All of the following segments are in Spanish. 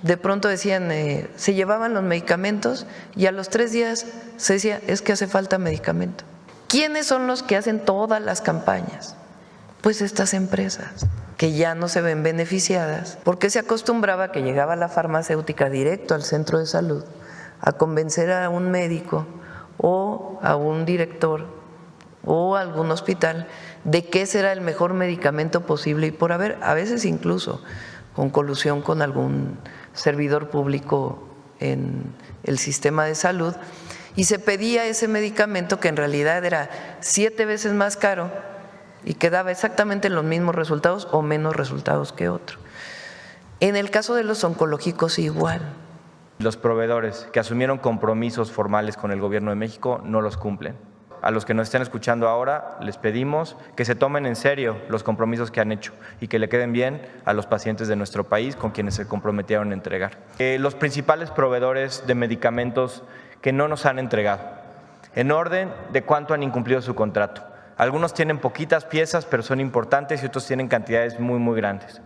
de pronto decían, se llevaban los medicamentos y a los 3 días se decía, es que hace falta medicamento. ¿Quiénes son los que hacen todas las campañas? Pues estas empresas, que ya no se ven beneficiadas, porque se acostumbraba que llegaba la farmacéutica directo al centro de salud a convencer a un médico o a un director o a algún hospital de que ese era el mejor medicamento posible y por haber, a veces incluso con colusión con algún servidor público en el sistema de salud, y se pedía ese medicamento que en realidad era 7 veces más caro y que daba exactamente los mismos resultados o menos resultados que otro. En el caso de los oncológicos igual. Los proveedores que asumieron compromisos formales con el Gobierno de México no los cumplen. A los que nos estén escuchando ahora les pedimos que se tomen en serio los compromisos que han hecho y que le queden bien a los pacientes de nuestro país con quienes se comprometieron a entregar. Los principales proveedores de medicamentos que no nos han entregado, en orden de cuánto han incumplido su contrato. Algunos tienen poquitas piezas, pero son importantes, y otros tienen cantidades muy grandes.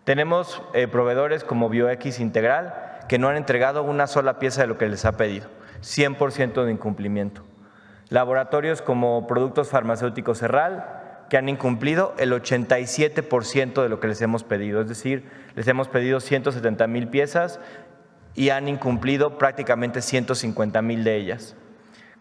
Tenemos proveedores como Bioequis Integral que no han entregado una sola pieza de lo que les ha pedido, 100% de incumplimiento. Laboratorios como Productos Farmacéuticos Herral, que han incumplido el 87% de lo que les hemos pedido, es decir, les hemos pedido 170,000 piezas y han incumplido prácticamente 150,000 de ellas.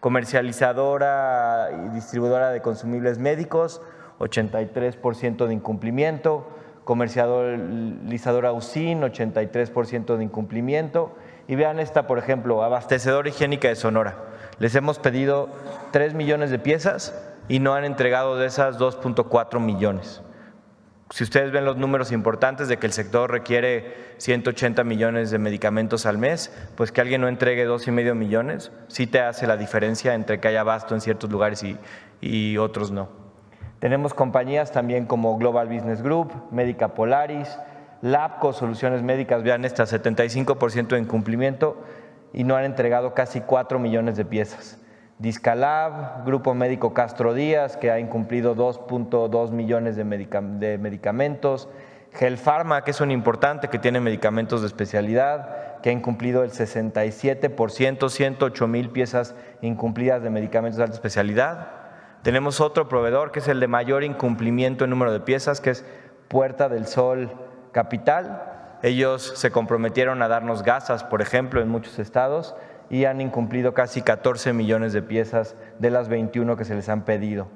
Comercializadora y distribuidora de consumibles médicos, 83% de incumplimiento. Comercializadora USIN, 83% de incumplimiento. Y vean esta, por ejemplo, Abastecedora Higiénica de Sonora. Les hemos pedido 3 millones de piezas y no han entregado de esas 2.4 millones. Si ustedes ven los números importantes de que el sector requiere 180 millones de medicamentos al mes, pues que alguien no entregue 2,5 millones, sí te hace la diferencia entre que haya abasto en ciertos lugares y otros no. Tenemos compañías también como Global Business Group, Médica Polaris, Labco, Soluciones Médicas, vean esta, 75% de incumplimiento y no han entregado casi 4 millones de piezas. Discalab, Grupo Médico Castro Díaz, que ha incumplido 2.2 millones de medicamentos. Gelpharma, que es un importante, que tiene medicamentos de especialidad, que ha incumplido el 67%, 108,000 piezas incumplidas de medicamentos de alta especialidad. Tenemos otro proveedor que es el de mayor incumplimiento en número de piezas, que es Puerta del Sol Capital. Ellos se comprometieron a darnos gasas, por ejemplo, en muchos estados, y han incumplido casi 14 millones de piezas de las 21 que se les han pedido.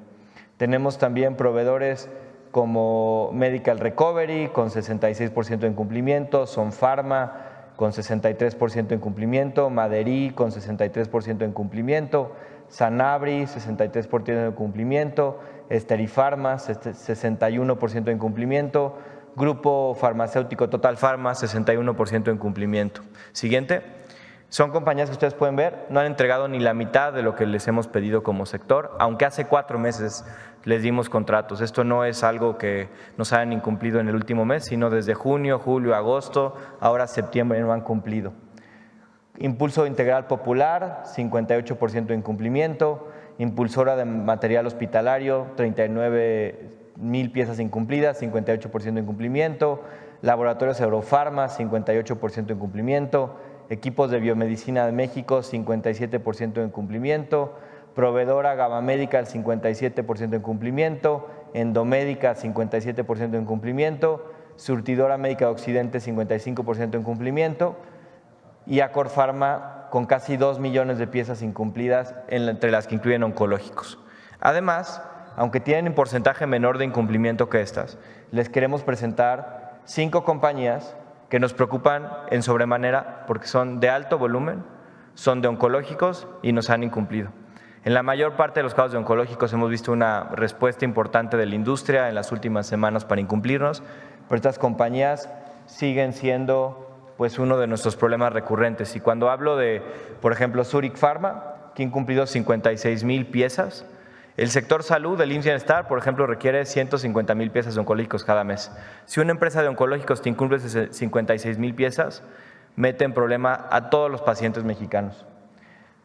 Tenemos también proveedores como Medical Recovery con 66% de incumplimiento, Son Pharma con 63% de incumplimiento, Maderí con 63% de incumplimiento, Sanabri 63% de incumplimiento, Esterifarma 61% de incumplimiento, Grupo Farmacéutico Total Pharma 61% de incumplimiento. Siguiente. Son compañías que ustedes pueden ver, no han entregado ni la mitad de lo que les hemos pedido como sector, aunque hace 4 meses les dimos contratos. Esto no es algo que nos hayan incumplido en el último mes, sino desde junio, julio, agosto, ahora septiembre no han cumplido. Impulso Integral Popular, 58% de incumplimiento. Impulsora de Material Hospitalario, 39,000 piezas incumplidas, 58% de incumplimiento. Laboratorios Eurofarma, 58% de incumplimiento. Equipos de Biomedicina de México, 57% de incumplimiento. Proveedora Gama Medical, 57% de incumplimiento. Endomédica, 57% de incumplimiento. Surtidora Médica de Occidente, 55% de incumplimiento. Y Acor Pharma, con casi 2 millones de piezas incumplidas, entre las que incluyen oncológicos. Además, aunque tienen un porcentaje menor de incumplimiento que estas, les queremos presentar 5 compañías que nos preocupan en sobremanera porque son de alto volumen, son de oncológicos y nos han incumplido. En la mayor parte de los casos de oncológicos hemos visto una respuesta importante de la industria en las últimas semanas para incumplirnos, pero estas compañías siguen siendo pues uno de nuestros problemas recurrentes. Y cuando hablo de, por ejemplo, Zurich Pharma, que ha incumplido 56,000 piezas, el sector salud, el IMSS Bienestar, por ejemplo, requiere 150,000 piezas de oncológicos cada mes. Si una empresa de oncológicos te incumple 56,000 piezas, mete en problema a todos los pacientes mexicanos.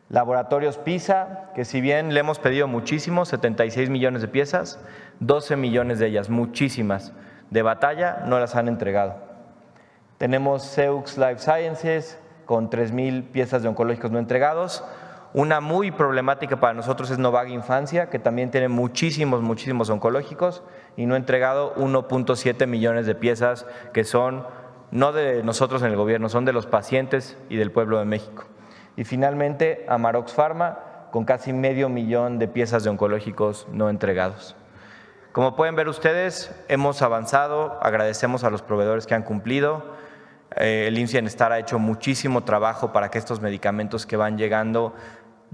Laboratorios PISA, que si bien le hemos pedido muchísimo, 76 millones de piezas, 12 millones de ellas, muchísimas, de batalla, no las han entregado. Tenemos Seux Life Sciences con 3,000 piezas de oncológicos no entregados. Una muy problemática para nosotros es Novag Infancia, que también tiene muchísimos oncológicos y no ha entregado 1.7 millones de piezas que son no de nosotros en el gobierno, son de los pacientes y del pueblo de México. Y finalmente Amarox Pharma con casi 500,000 de piezas de oncológicos no entregados. Como pueden ver ustedes, hemos avanzado, agradecemos a los proveedores que han cumplido. El IMSS Bienestar ha hecho muchísimo trabajo para que estos medicamentos que van llegando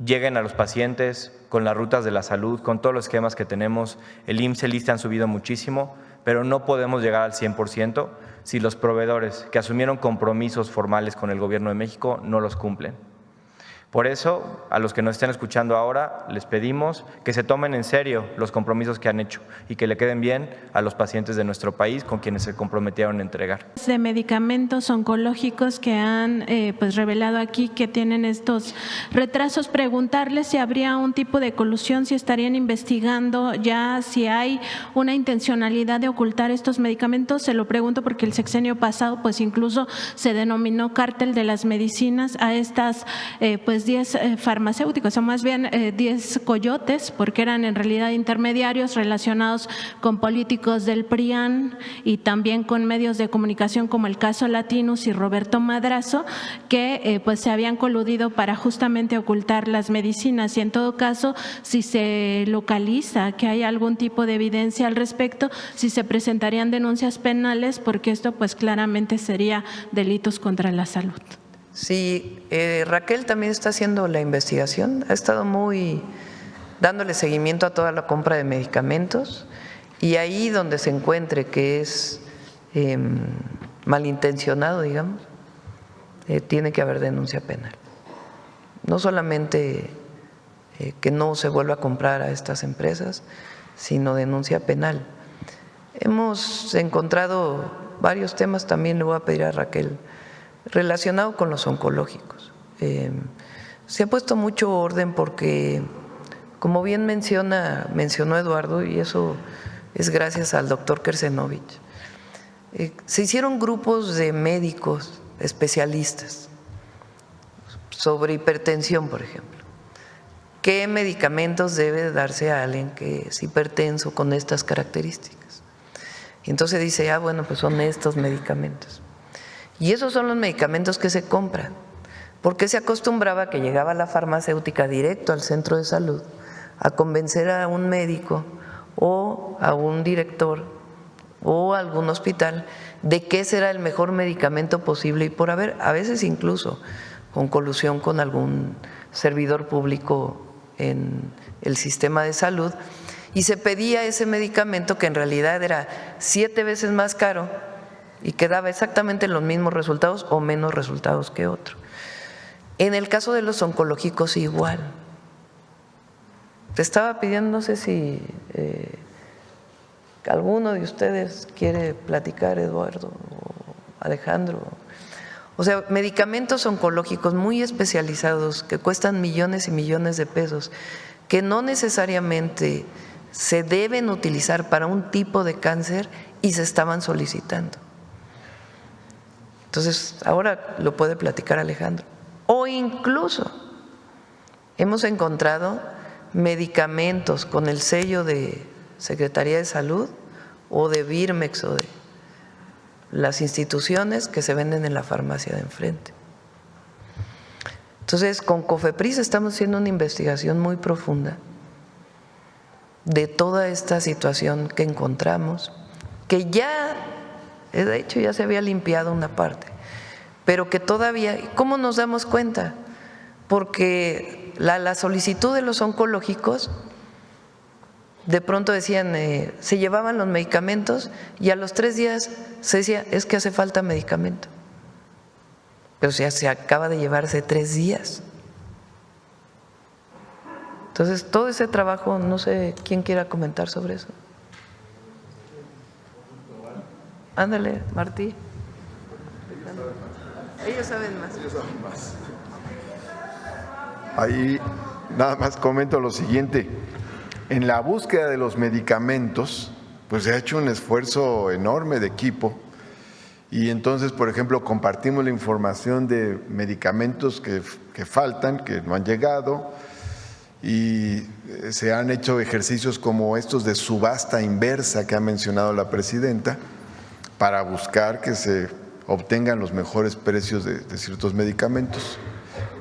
lleguen a los pacientes con las rutas de la salud, con todos los esquemas que tenemos. El IMSS y el ISSSTE han subido muchísimo, pero no podemos llegar al 100% si los proveedores que asumieron compromisos formales con el Gobierno de México no los cumplen. Por eso, a los que nos estén escuchando ahora, les pedimos que se tomen en serio los compromisos que han hecho y que le queden bien a los pacientes de nuestro país con quienes se comprometieron a entregar. De medicamentos oncológicos que han revelado aquí que tienen estos retrasos, preguntarles si habría un tipo de colusión, si estarían investigando ya si hay una intencionalidad de ocultar estos medicamentos. Se lo pregunto porque el sexenio pasado pues incluso se denominó cártel de las medicinas a estas 10 farmacéuticos, o más bien 10 coyotes, porque eran en realidad intermediarios relacionados con políticos del PRIAN y también con medios de comunicación como el caso Latinus y Roberto Madrazo, que se habían coludido para justamente ocultar las medicinas. Y en todo caso, si se localiza que hay algún tipo de evidencia al respecto, si se presentarían denuncias penales, porque esto pues claramente sería delitos contra la salud. Sí, Raquel también está haciendo la investigación, ha estado dándole seguimiento a toda la compra de medicamentos, y ahí donde se encuentre que es malintencionado, digamos, tiene que haber denuncia penal. No solamente que no se vuelva a comprar a estas empresas, sino denuncia penal. Hemos encontrado varios temas, también le voy a pedir a Raquel, relacionado con los oncológicos. Se ha puesto mucho orden porque, como bien mencionó Eduardo, y eso es gracias al doctor Kersenovich, se hicieron grupos de médicos especialistas sobre hipertensión, por ejemplo. ¿Qué medicamentos debe darse a alguien que es hipertenso con estas características? Y entonces dice, bueno, pues son estos medicamentos. Y esos son los medicamentos que se compran, porque se acostumbraba que llegaba la farmacéutica directo al centro de salud a convencer a un médico o a un director o a algún hospital de que ese era el mejor medicamento posible, y por haber, a veces incluso con colusión con algún servidor público en el sistema de salud, y se pedía ese medicamento que en realidad era 7 veces más caro y que daba exactamente los mismos resultados o menos resultados que otro. En el caso de los oncológicos igual. Te estaba pidiendo, no sé si alguno de ustedes quiere platicar, Eduardo o Alejandro. O sea, medicamentos oncológicos muy especializados que cuestan millones y millones de pesos, que no necesariamente se deben utilizar para un tipo de cáncer y se estaban solicitando. Entonces, ahora lo puede platicar Alejandro. O incluso hemos encontrado medicamentos con el sello de Secretaría de Salud o de Birmex o de las instituciones que se venden en la farmacia de enfrente. Entonces, con COFEPRIS estamos haciendo una investigación muy profunda de toda esta situación que encontramos, que ya, de hecho, ya se había limpiado una parte, pero que todavía, ¿cómo nos damos cuenta? Porque la solicitud de los oncológicos, de pronto decían, se llevaban los medicamentos y a los 3 días se decía, es que hace falta medicamento. Pero ya se acaba de llevarse 3 días. Entonces, todo ese trabajo, no sé quién quiera comentar sobre eso. Ándale, Martí. Ellos saben más. Ahí nada más comento lo siguiente. En la búsqueda de los medicamentos, pues se ha hecho un esfuerzo enorme de equipo Y entonces, por ejemplo, compartimos la información de medicamentos que faltan, que no han llegado, y se han hecho ejercicios como estos de subasta inversa que ha mencionado la presidenta, para buscar que se obtengan los mejores precios de ciertos medicamentos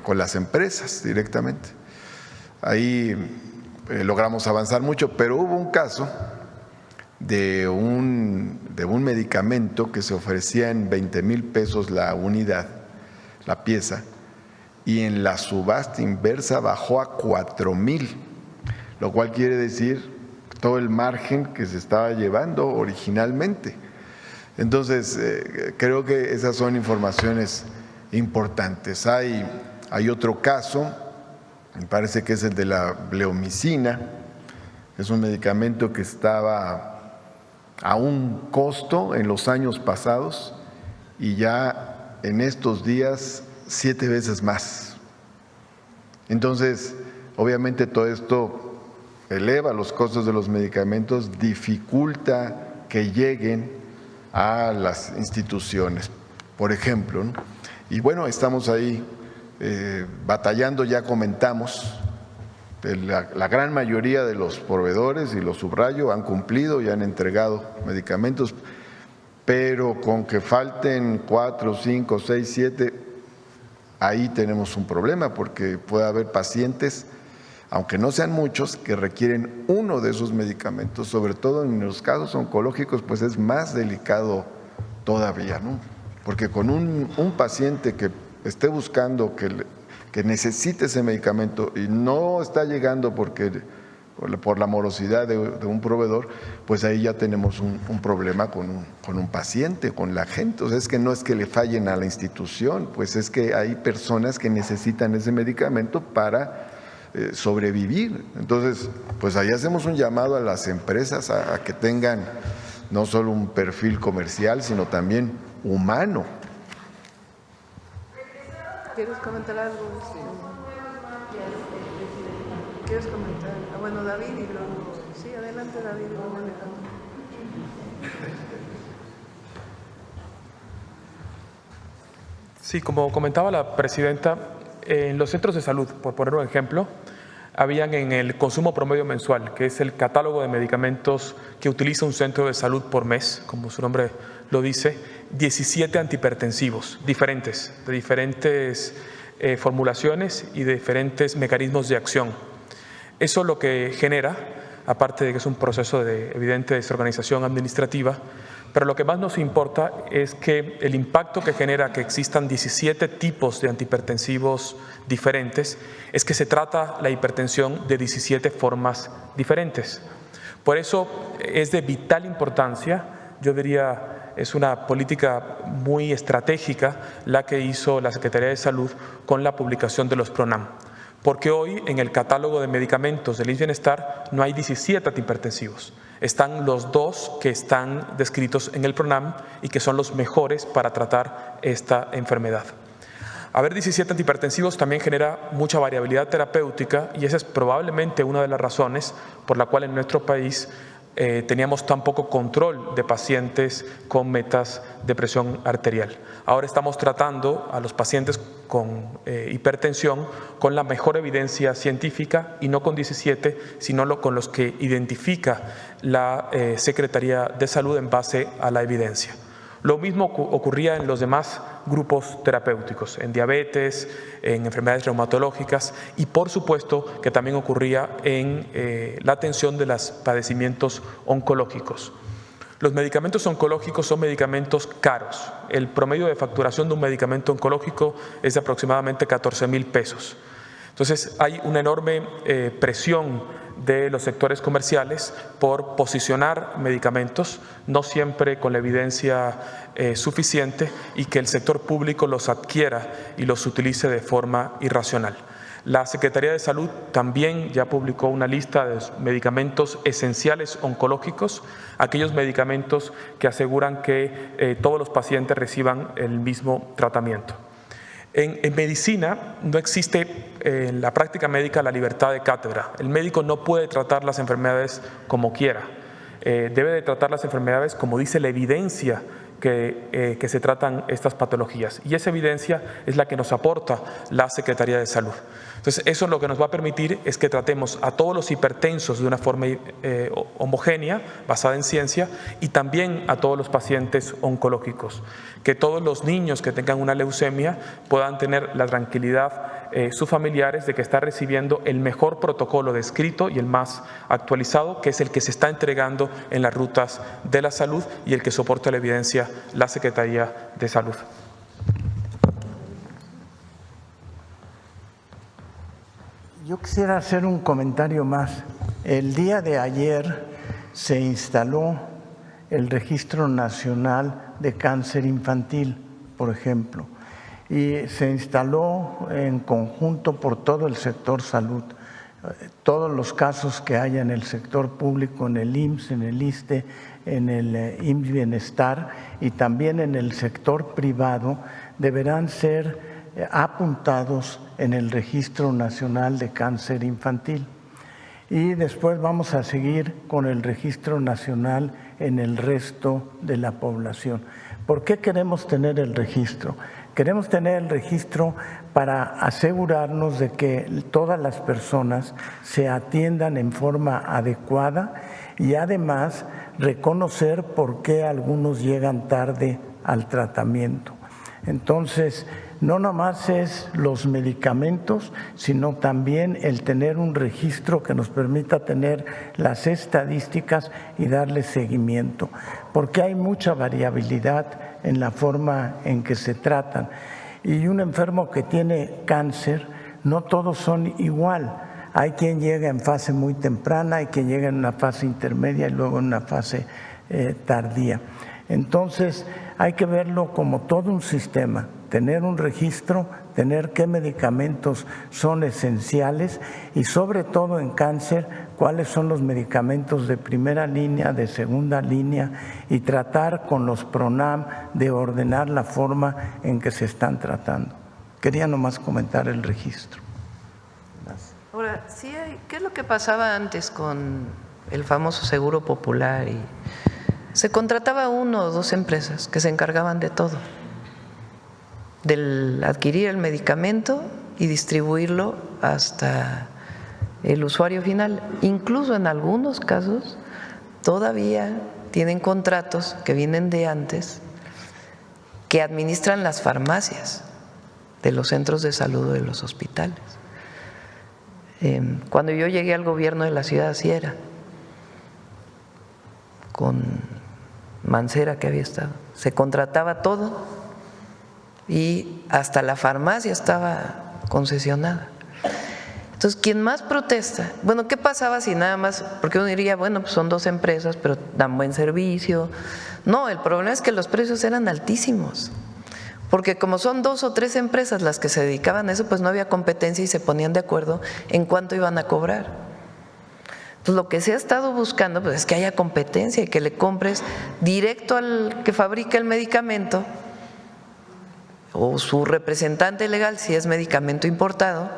con las empresas directamente. Ahí logramos avanzar mucho, pero hubo un caso de un medicamento que se ofrecía en 20,000 pesos la unidad, la pieza, y en la subasta inversa bajó a 4,000, lo cual quiere decir todo el margen que se estaba llevando originalmente. Entonces, creo que esas son informaciones importantes. Hay otro caso, me parece que es el de la bleomicina, es un medicamento que estaba a un costo en los años pasados y ya en estos días 7 veces más. Entonces, obviamente todo esto eleva los costos de los medicamentos, dificulta que lleguen a las instituciones, por ejemplo, ¿no? Y bueno, estamos ahí batallando, ya comentamos, la gran mayoría de los proveedores, y lo subrayo, han cumplido y han entregado medicamentos, pero con que falten 4, 5, 6, 7, ahí tenemos un problema, porque puede haber pacientes, aunque no sean muchos, que requieren uno de esos medicamentos, sobre todo en los casos oncológicos, pues es más delicado todavía, ¿no? Porque con un paciente que esté buscando, que necesite ese medicamento y no está llegando por la morosidad de un proveedor, pues ahí ya tenemos un problema con un paciente, con la gente. O sea, es que no es que le fallen a la institución, pues es que hay personas que necesitan ese medicamento para sobrevivir. Entonces, pues ahí hacemos un llamado a las empresas a que tengan no solo un perfil comercial, sino también humano. ¿Quieres comentar algo? ¿Quieres comentar? Bueno, David y luego… Sí, adelante David y luego Alejandro. Sí, como comentaba la presidenta, en los centros de salud, por poner un ejemplo, habían en el consumo promedio mensual, que es el catálogo de medicamentos que utiliza un centro de salud por mes, como su nombre lo dice, 17 antihipertensivos diferentes, de diferentes formulaciones y de diferentes mecanismos de acción. Eso lo que genera, aparte de que es un proceso de evidente desorganización administrativa, pero lo que más nos importa es que el impacto que genera que existan 17 tipos de antihipertensivos diferentes es que se trata la hipertensión de 17 formas diferentes. Por eso es de vital importancia, yo diría, es una política muy estratégica la que hizo la Secretaría de Salud con la publicación de los PRONAM. Porque hoy en el catálogo de medicamentos del IMSS Bienestar no hay 17 antihipertensivos. Están los 2 que están descritos en el PRONAM y que son los mejores para tratar esta enfermedad. Haber 17 antihipertensivos también genera mucha variabilidad terapéutica y esa es probablemente una de las razones por la cual en nuestro país teníamos tan poco control de pacientes con metas de presión arterial. Ahora estamos tratando a los pacientes con hipertensión con la mejor evidencia científica y no con 17, sino con los que identifica la Secretaría de Salud en base a la evidencia. Lo mismo ocurría en los demás grupos terapéuticos, en diabetes, en enfermedades reumatológicas y por supuesto que también ocurría en la atención de los padecimientos oncológicos. Los medicamentos oncológicos son medicamentos caros. El promedio de facturación de un medicamento oncológico es de aproximadamente 14,000 pesos. Entonces hay una enorme presión de los sectores comerciales por posicionar medicamentos, no siempre con la evidencia suficiente y que el sector público los adquiera y los utilice de forma irracional. La Secretaría de Salud también ya publicó una lista de medicamentos esenciales oncológicos, aquellos medicamentos que aseguran que todos los pacientes reciban el mismo tratamiento. En medicina no existe en la práctica médica la libertad de cátedra. El médico no puede tratar las enfermedades como quiera. Debe de tratar las enfermedades como dice la evidencia que se tratan estas patologías. Y esa evidencia es la que nos aporta la Secretaría de Salud. Entonces, eso lo que nos va a permitir es que tratemos a todos los hipertensos de una forma homogénea, basada en ciencia, y también a todos los pacientes oncológicos. Que todos los niños que tengan una leucemia puedan tener la tranquilidad, sus familiares, de que está recibiendo el mejor protocolo descrito y el más actualizado, que es el que se está entregando en las rutas de la salud y el que soporta la evidencia la Secretaría de Salud. Yo quisiera hacer un comentario más. El día de ayer se instaló el Registro Nacional de Cáncer Infantil, por ejemplo, y se instaló en conjunto por todo el sector salud. Todos los casos que haya en el sector público, en el IMSS, en el ISSSTE, en el IMSS Bienestar y también en el sector privado, deberán ser apuntados en el Registro Nacional de Cáncer Infantil. Y después vamos a seguir con el Registro Nacional en el resto de la población. ¿Por qué queremos tener el registro? Queremos tener el registro para asegurarnos de que todas las personas se atiendan en forma adecuada y además reconocer por qué algunos llegan tarde al tratamiento. Entonces, no nomás es los medicamentos, sino también el tener un registro que nos permita tener las estadísticas y darle seguimiento, porque hay mucha variabilidad en la forma en que se tratan. Y un enfermo que tiene cáncer, no todos son igual. Hay quien llega en fase muy temprana, hay quien llega en una fase intermedia y luego en una fase tardía. Entonces, hay que verlo como todo un sistema, tener un registro, tener qué medicamentos son esenciales y sobre todo en cáncer, cuáles son los medicamentos de primera línea, de segunda línea y tratar con los PRONAM de ordenar la forma en que se están tratando. Quería nomás comentar el registro. Gracias. Ahora, sí ¿qué es lo que pasaba antes con el famoso Seguro Popular? Y se contrataba 1 o 2 empresas que se encargaban de todo, del adquirir el medicamento y distribuirlo hasta el usuario final. Incluso en algunos casos todavía tienen contratos que vienen de antes que administran las farmacias de los centros de salud o de los hospitales. Cuando yo llegué al gobierno de la ciudad así era, con Mancera que había estado, se contrataba todo y hasta la farmacia estaba concesionada. Entonces, quien más protesta, bueno, ¿qué pasaba si nada más? Porque uno diría, bueno, pues son 2 empresas, pero dan buen servicio. No, el problema es que los precios eran altísimos, porque como son 2 o 3 empresas las que se dedicaban a eso, pues no había competencia y se ponían de acuerdo en cuánto iban a cobrar. Entonces, lo que se ha estado buscando pues, es que haya competencia y que le compres directo al que fabrica el medicamento o su representante legal si es medicamento importado,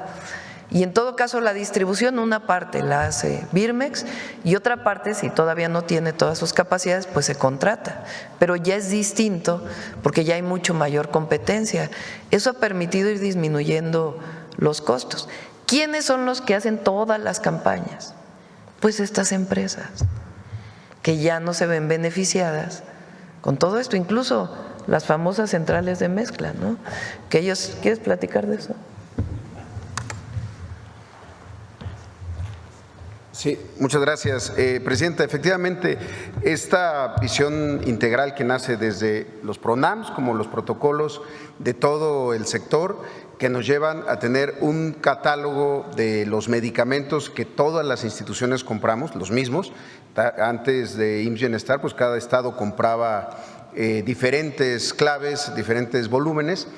y en todo caso la distribución una parte la hace Birmex y otra parte, si todavía no tiene todas sus capacidades, pues se contrata, pero ya es distinto porque ya hay mucho mayor competencia. Eso ha permitido ir disminuyendo los costos. ¿Quiénes son los que hacen todas las campañas? Pues estas empresas que ya no se ven beneficiadas con todo esto, incluso las famosas centrales de mezcla, ¿no? Que ellos, ¿quieres platicar de eso? Sí, muchas gracias, Presidenta. Efectivamente, esta visión integral que nace desde los PRONAMs como los protocolos de todo el sector, que nos llevan a tener un catálogo de los medicamentos que todas las instituciones compramos, los mismos. Antes de IMSS Bienestar, pues cada estado compraba diferentes claves, diferentes volúmenes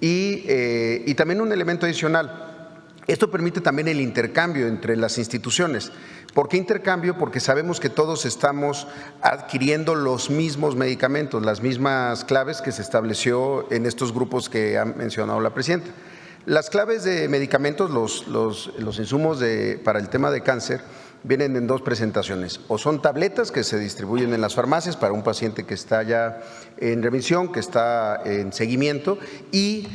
y también un elemento adicional. Esto permite también el intercambio entre las instituciones. ¿Por qué intercambio? Porque sabemos que todos estamos adquiriendo los mismos medicamentos, las mismas claves que se estableció en estos grupos que ha mencionado la Presidenta. Las claves de medicamentos, los insumos para el tema de cáncer, vienen en 2 presentaciones. O son tabletas que se distribuyen en las farmacias para un paciente que está ya en remisión, que está en seguimiento, y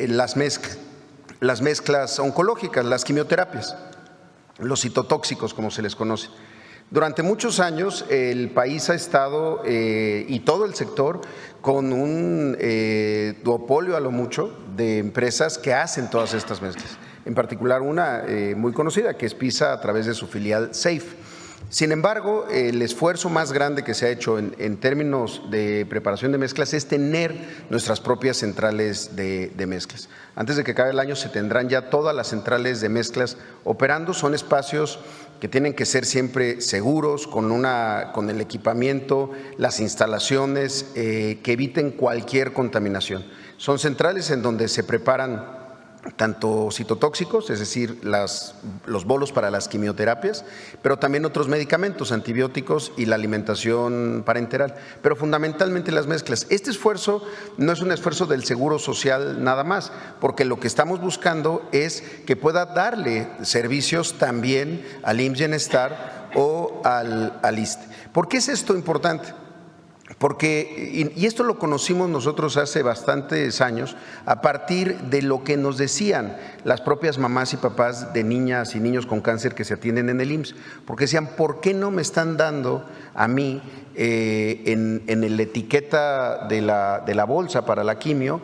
las mezclas oncológicas, las quimioterapias, los citotóxicos, como se les conoce. Durante muchos años el país ha estado, y todo el sector, con un duopolio a lo mucho de empresas que hacen todas estas mezclas. En particular una muy conocida, que es PISA a través de su filial Safe. Sin embargo, el esfuerzo más grande que se ha hecho en términos de preparación de mezclas es tener nuestras propias centrales de mezclas. Antes de que acabe el año se tendrán ya todas las centrales de mezclas operando. Son espacios que tienen que ser siempre seguros, con el equipamiento, las instalaciones, que eviten cualquier contaminación. Son centrales en donde se preparan tanto citotóxicos, es decir, los bolos para las quimioterapias, pero también otros medicamentos, antibióticos y la alimentación parenteral, pero fundamentalmente las mezclas. Este esfuerzo no es un esfuerzo del Seguro Social nada más, porque lo que estamos buscando es que pueda darle servicios también al IMSS Bienestar o al ISSSTE. ¿Por qué es esto importante? Porque, y esto lo conocimos nosotros hace bastantes años, a partir de lo que nos decían las propias mamás y papás de niñas y niños con cáncer que se atienden en el IMSS, porque decían, ¿por qué no me están dando a mí en la etiqueta de la bolsa para la quimio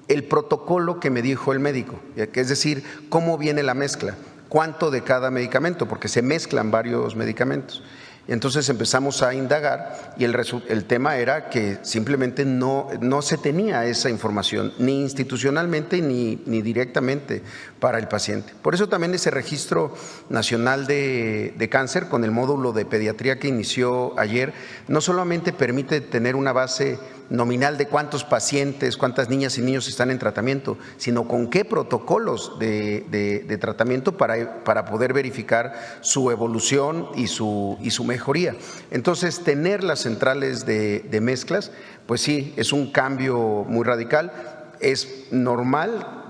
el protocolo que me dijo el médico? Es decir, ¿cómo viene la mezcla? ¿Cuánto de cada medicamento? Porque se mezclan varios medicamentos. Entonces empezamos a indagar y el tema era que simplemente no se tenía esa información, ni institucionalmente ni directamente para el paciente. Por eso también ese Registro Nacional de Cáncer, con el módulo de pediatría que inició ayer, no solamente permite tener una base nominal de cuántos pacientes, cuántas niñas y niños están en tratamiento, sino con qué protocolos de tratamiento para poder verificar su evolución y su mejoría. Entonces, tener las centrales de mezclas, pues sí, es un cambio muy radical. Es normal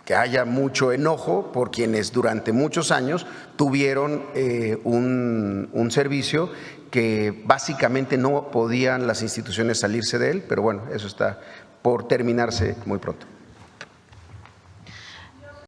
que haya mucho enojo por quienes durante muchos años tuvieron un servicio que básicamente no podían las instituciones salirse de él, pero bueno, eso está por terminarse muy pronto.